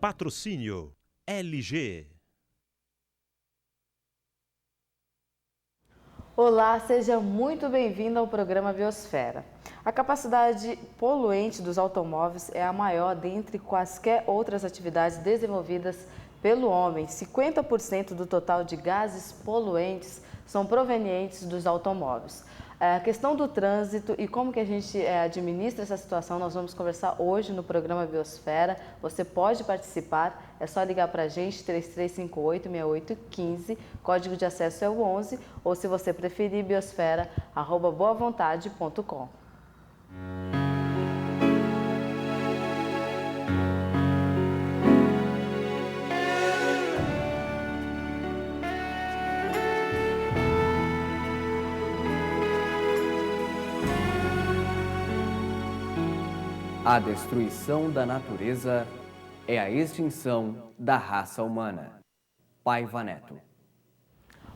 Patrocínio LG. Olá, seja muito bem-vindo ao programa Biosfera. A capacidade poluente dos automóveis é a maior dentre quaisquer outras atividades desenvolvidas pelo homem. 50% do total de gases poluentes são provenientes dos automóveis. A questão do trânsito e como que a gente administra essa situação, nós vamos conversar hoje no programa Biosfera. Você pode participar, é só ligar para a gente, 3358-6815, código de acesso é o 11, ou se você preferir, biosfera@boavontade.com. A destruição da natureza é a extinção da raça humana. Paiva Neto.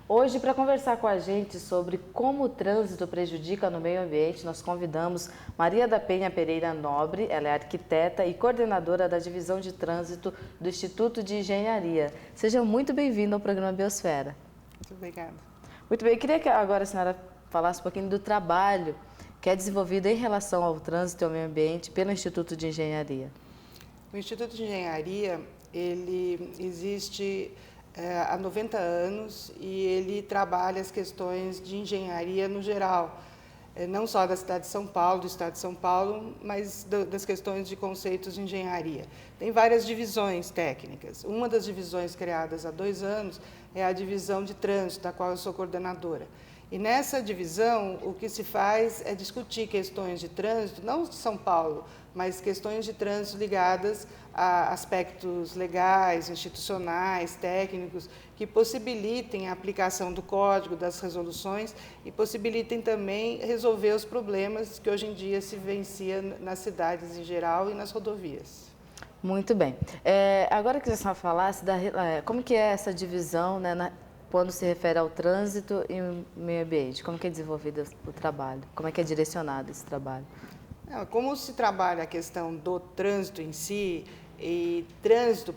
Hoje, para conversar com a gente sobre como o trânsito prejudica no meio ambiente, nós convidamos Maria da Penha Pereira Nobre, ela é arquiteta e coordenadora da Divisão de Trânsito do Instituto de Engenharia. Seja muito bem-vinda ao programa Biosfera. Muito obrigada. Muito bem, eu queria que agora a senhora falasse um pouquinho do trabalho que é desenvolvido em relação ao trânsito e ao meio ambiente pelo Instituto de Engenharia. O Instituto de Engenharia, ele existe há 90 anos e ele trabalha as questões de engenharia no geral, não só da cidade de São Paulo, do estado de São Paulo, mas das questões de conceitos de engenharia. Tem várias divisões técnicas. Uma das divisões criadas há 2 anos é a divisão de trânsito, da qual eu sou coordenadora. E nessa divisão, o que se faz é discutir questões de trânsito, não de São Paulo, mas questões de trânsito ligadas a aspectos legais, institucionais, técnicos, que possibilitem a aplicação do código, das resoluções e possibilitem também resolver os problemas que hoje em dia se vivencia nas cidades em geral e nas rodovias. Muito bem. Agora que a senhora falasse como que é essa divisão, né, quando se refere ao trânsito e o meio ambiente, como que é desenvolvido o trabalho? Como é que é direcionado esse trabalho? Como se trabalha a questão do trânsito em si, e trânsito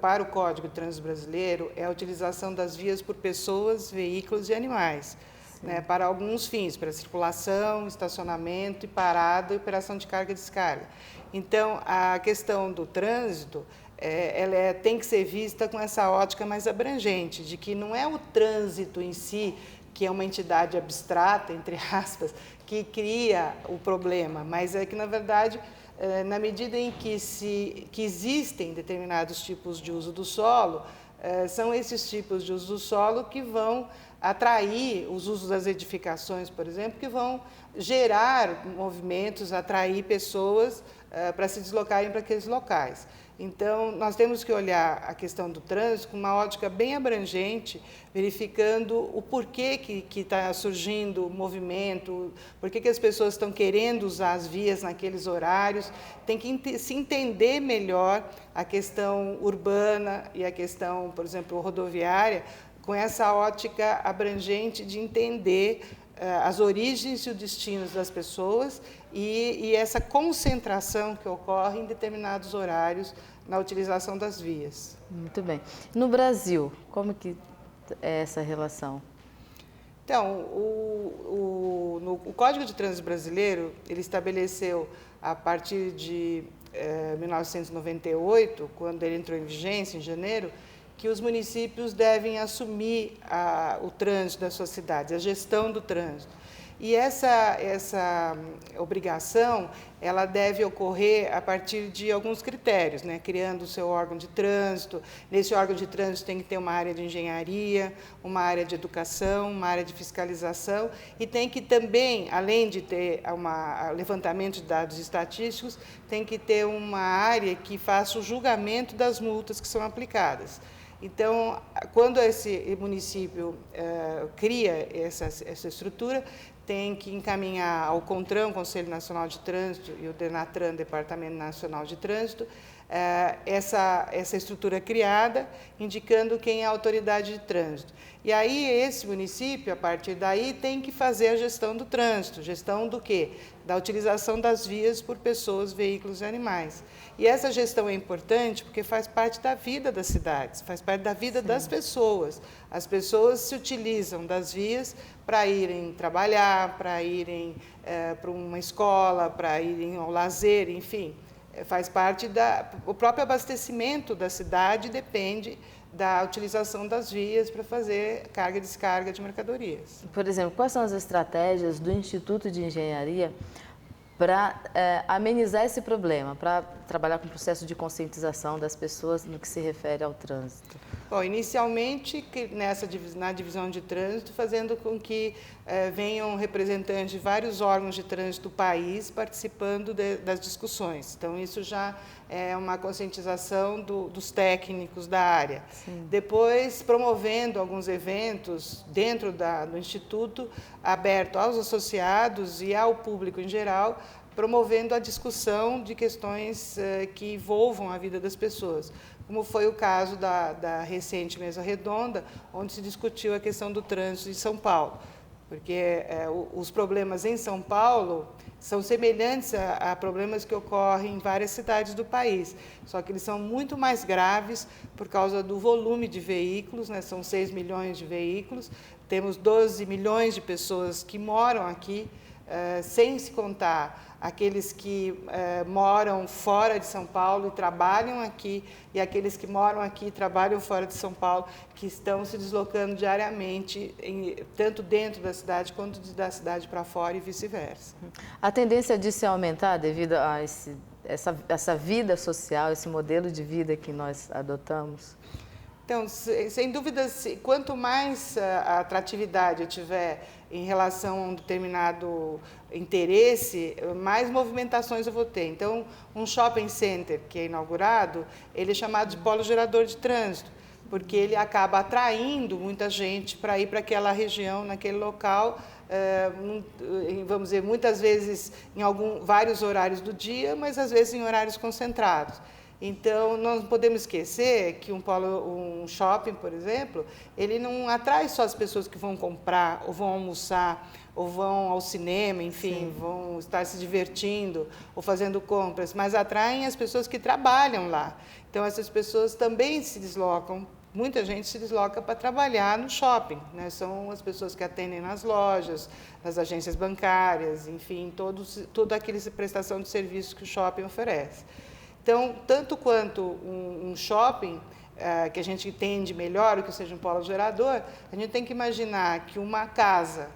para o Código de Trânsito Brasileiro é a utilização das vias por pessoas, veículos e animais, né, para alguns fins, para circulação, estacionamento e parada e operação de carga e descarga. Então, a questão do trânsito ela tem que ser vista com essa ótica mais abrangente, de que não é o trânsito em si, que é uma entidade abstrata, entre aspas, que cria o problema, mas é que, na verdade, na medida em que existem determinados tipos de uso do solo, são esses tipos de uso do solo que vão atrair os usos das edificações, por exemplo, que vão gerar movimentos, atrair pessoas para se deslocarem para aqueles locais. Então, nós temos que olhar a questão do trânsito com uma ótica bem abrangente, verificando o porquê que está surgindo o movimento, por que as pessoas estão querendo usar as vias naqueles horários. Tem que se entender melhor a questão urbana e a questão, por exemplo, rodoviária, com essa ótica abrangente de entender as origens e os destinos das pessoas e essa concentração que ocorre em determinados horários na utilização das vias. Muito bem. No Brasil, como que é essa relação? Então, o Código de Trânsito Brasileiro, ele estabeleceu, a partir de 1998, quando ele entrou em vigência, em janeiro, que os municípios devem assumir o trânsito das suas cidades, a gestão do trânsito. E essa obrigação, ela deve ocorrer a partir de alguns critérios, né? Criando o seu órgão de trânsito. Nesse órgão de trânsito tem que ter uma área de engenharia, uma área de educação, uma área de fiscalização e tem que também, além de ter um levantamento de dados estatísticos, tem que ter uma área que faça o julgamento das multas que são aplicadas. Então, quando esse município cria essa estrutura, tem que encaminhar ao CONTRAN, Conselho Nacional de Trânsito, e o DENATRAN, Departamento Nacional de Trânsito, essa estrutura criada, indicando quem é a autoridade de trânsito. E aí, esse município, a partir daí, tem que fazer a gestão do trânsito. Gestão do quê? da utilização das vias por pessoas, veículos e animais. E essa gestão é importante porque faz parte da vida das cidades, faz parte da vida das pessoas. As pessoas se utilizam das vias para irem trabalhar, para irem para uma escola, para irem ao lazer, enfim. Faz parte o próprio abastecimento da cidade depende da utilização das vias para fazer carga e descarga de mercadorias. Por exemplo, quais são as estratégias do Instituto de Engenharia para amenizar esse problema, para trabalhar com o processo de conscientização das pessoas no que se refere ao trânsito? Bom, inicialmente, na divisão de trânsito, fazendo com que venham representantes de vários órgãos de trânsito do país participando das discussões. Então, isso já é uma conscientização dos técnicos da área. Sim. Depois, promovendo alguns eventos dentro do Instituto, aberto aos associados e ao público em geral, promovendo a discussão de questões que envolvam a vida das pessoas, como foi o caso da recente mesa redonda, onde se discutiu a questão do trânsito em São Paulo, porque os problemas em São Paulo são semelhantes a problemas que ocorrem em várias cidades do país, só que eles são muito mais graves por causa do volume de veículos, né? São 6 milhões de veículos, temos 12 milhões de pessoas que moram aqui, sem se contar aqueles que moram fora de São Paulo e trabalham aqui, e aqueles que moram aqui e trabalham fora de São Paulo, que estão se deslocando diariamente, tanto dentro da cidade quanto da cidade para fora e vice-versa. A tendência disso é aumentar devido a essa vida social, esse modelo de vida que nós adotamos? Então, sem dúvida, quanto mais a atratividade eu tiver em relação a um determinado interesse, mais movimentações eu vou ter. Então, um shopping center que é inaugurado, ele é chamado de polo gerador de trânsito, porque ele acaba atraindo muita gente para ir para aquela região, naquele local, vamos dizer, muitas vezes em vários horários do dia, mas às vezes em horários concentrados. Então, nós não podemos esquecer que um shopping, por exemplo, ele não atrai só as pessoas que vão comprar, ou vão almoçar, ou vão ao cinema, enfim, sim, vão estar se divertindo ou fazendo compras, mas atraem as pessoas que trabalham lá. Então, essas pessoas também se deslocam, muita gente se desloca para trabalhar no shopping, né? São as pessoas que atendem nas lojas, nas agências bancárias, enfim, toda aquela prestação de serviços que o shopping oferece. Então, tanto quanto um shopping, que a gente entende melhor, o que seja um polo gerador, a gente tem que imaginar que uma casa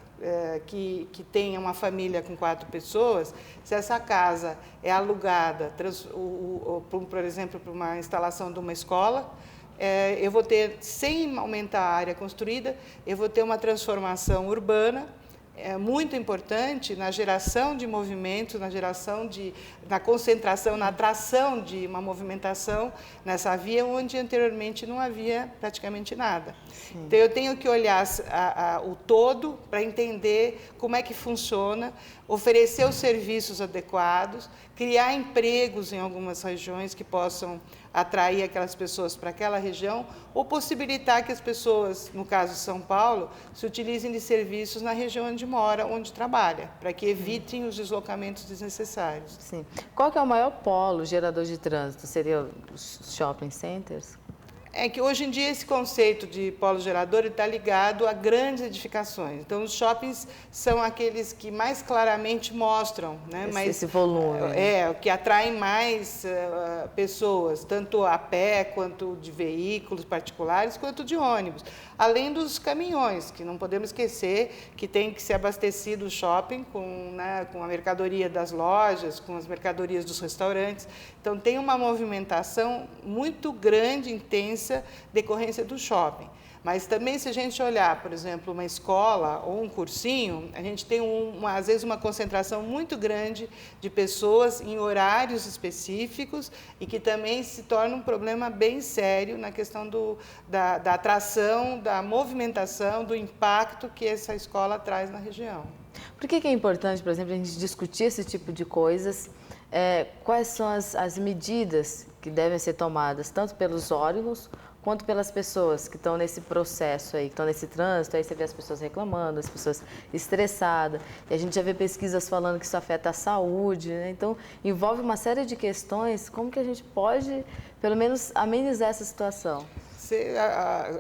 que tenha uma família com 4 pessoas, se essa casa é alugada, por exemplo, para uma instalação de uma escola, eu vou ter, sem aumentar a área construída, eu vou ter uma transformação urbana, muito importante na geração de movimentos, na concentração, na atração de uma movimentação nessa via, onde anteriormente não havia praticamente nada. Sim. Então, eu tenho que olhar o todo para entender como é que funciona, oferecer os serviços adequados, criar empregos em algumas regiões que possam atrair aquelas pessoas para aquela região, ou possibilitar que as pessoas, no caso de São Paulo, se utilizem de serviços na região onde mora, onde trabalha, para que evitem os deslocamentos desnecessários. Sim. Qual que é o maior polo gerador de trânsito? Seria os shopping centers? É que hoje em dia esse conceito de polo gerador está ligado a grandes edificações. Então, os shoppings são aqueles que mais claramente mostram, né, esse volume. Que atraem mais pessoas, tanto a pé, quanto de veículos particulares, quanto de ônibus. Além dos caminhões, que não podemos esquecer que tem que ser abastecido o shopping com a mercadoria das lojas, com as mercadorias dos restaurantes. Então, tem uma movimentação muito grande, intensa, decorrência do shopping. Mas também, se a gente olhar, por exemplo, uma escola ou um cursinho, a gente tem, às vezes, uma concentração muito grande de pessoas em horários específicos e que também se torna um problema bem sério na questão da atração, da movimentação, do impacto que essa escola traz na região. Por que é importante, por exemplo, a gente discutir esse tipo de coisas? Quais são as medidas que devem ser tomadas, tanto pelos órgãos quanto pelas pessoas que estão nesse processo aí, que estão nesse trânsito, aí você vê as pessoas reclamando, as pessoas estressadas, e a gente já vê pesquisas falando que isso afeta a saúde, né? Então, envolve uma série de questões, como que a gente pode, pelo menos, amenizar essa situação? Você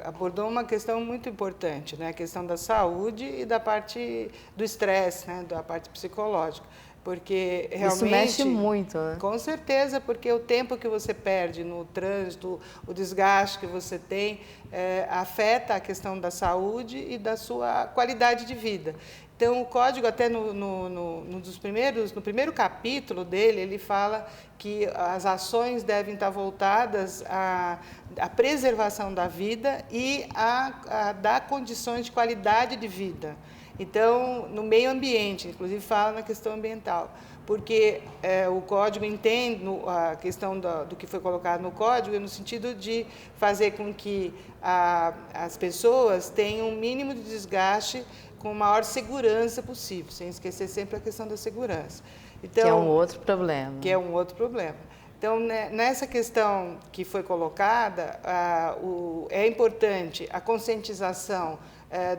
abordou uma questão muito importante, né? A questão da saúde e da parte do estresse, né? Da parte psicológica. Porque realmente... Isso mexe muito, né? Com certeza, porque o tempo que você perde no trânsito, o desgaste que você tem, afeta a questão da saúde e da sua qualidade de vida. Então, o código, até no primeiro capítulo dele, ele fala que as ações devem estar voltadas à preservação da vida e a dar condições de qualidade de vida. Então, no meio ambiente, inclusive fala na questão ambiental, porque o código entende a questão do que foi colocado no código no sentido de fazer com que as pessoas tenham um mínimo de desgaste com a maior segurança possível, sem esquecer sempre a questão da segurança. Então, que é um outro problema. Que é um outro problema. Então, nessa questão que foi colocada, é importante a conscientização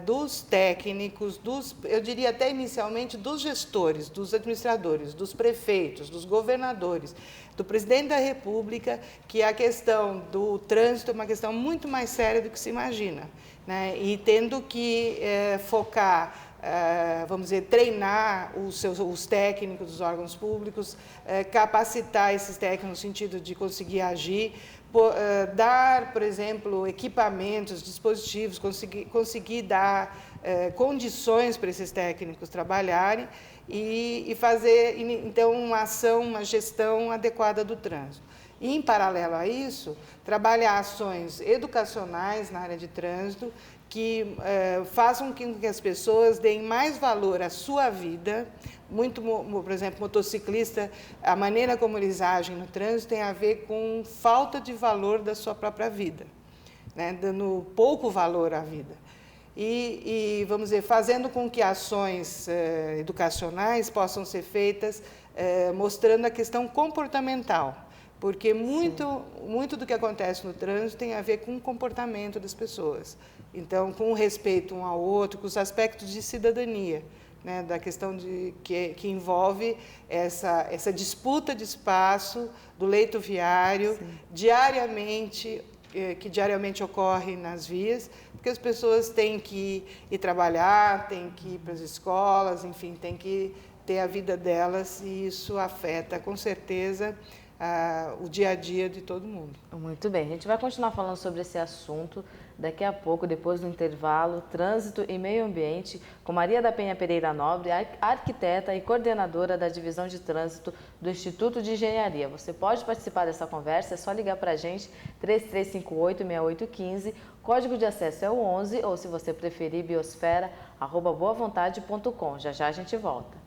dos técnicos, eu diria até inicialmente dos gestores, dos administradores, dos prefeitos, dos governadores, do presidente da República, que a questão do trânsito é uma questão muito mais séria do que se imagina, né? E tendo que focar, vamos dizer, treinar os técnicos dos órgãos públicos, capacitar esses técnicos no sentido de conseguir agir, dar, por exemplo, equipamentos, dispositivos, conseguir dar condições para esses técnicos trabalharem e fazer, então, uma ação, uma gestão adequada do trânsito. E, em paralelo a isso, trabalhar ações educacionais na área de trânsito que façam com que as pessoas deem mais valor à sua vida. Por exemplo, motociclista, a maneira como eles agem no trânsito tem a ver com falta de valor da sua própria vida, né? Dando pouco valor à vida. E, vamos dizer, fazendo com que ações educacionais possam ser feitas mostrando a questão comportamental, porque muito do que acontece no trânsito tem a ver com o comportamento das pessoas. Então, com o respeito um ao outro, com os aspectos de cidadania, né, da questão que envolve essa disputa de espaço do leito viário, que diariamente ocorre nas vias, porque as pessoas têm que ir trabalhar, têm que ir para as escolas, enfim, têm que ter a vida delas, e isso afeta, com certeza, o dia a dia de todo mundo. Muito bem, a gente vai continuar falando sobre esse assunto daqui a pouco, depois do intervalo, trânsito e meio ambiente, com Maria da Penha Pereira Nobre, arquiteta e coordenadora da Divisão de Trânsito do Instituto de Engenharia. Você pode participar dessa conversa, é só ligar para a gente, 3358-6815, código de acesso é o 11, ou se você preferir, biosfera@boavontade.com. Já já a gente volta.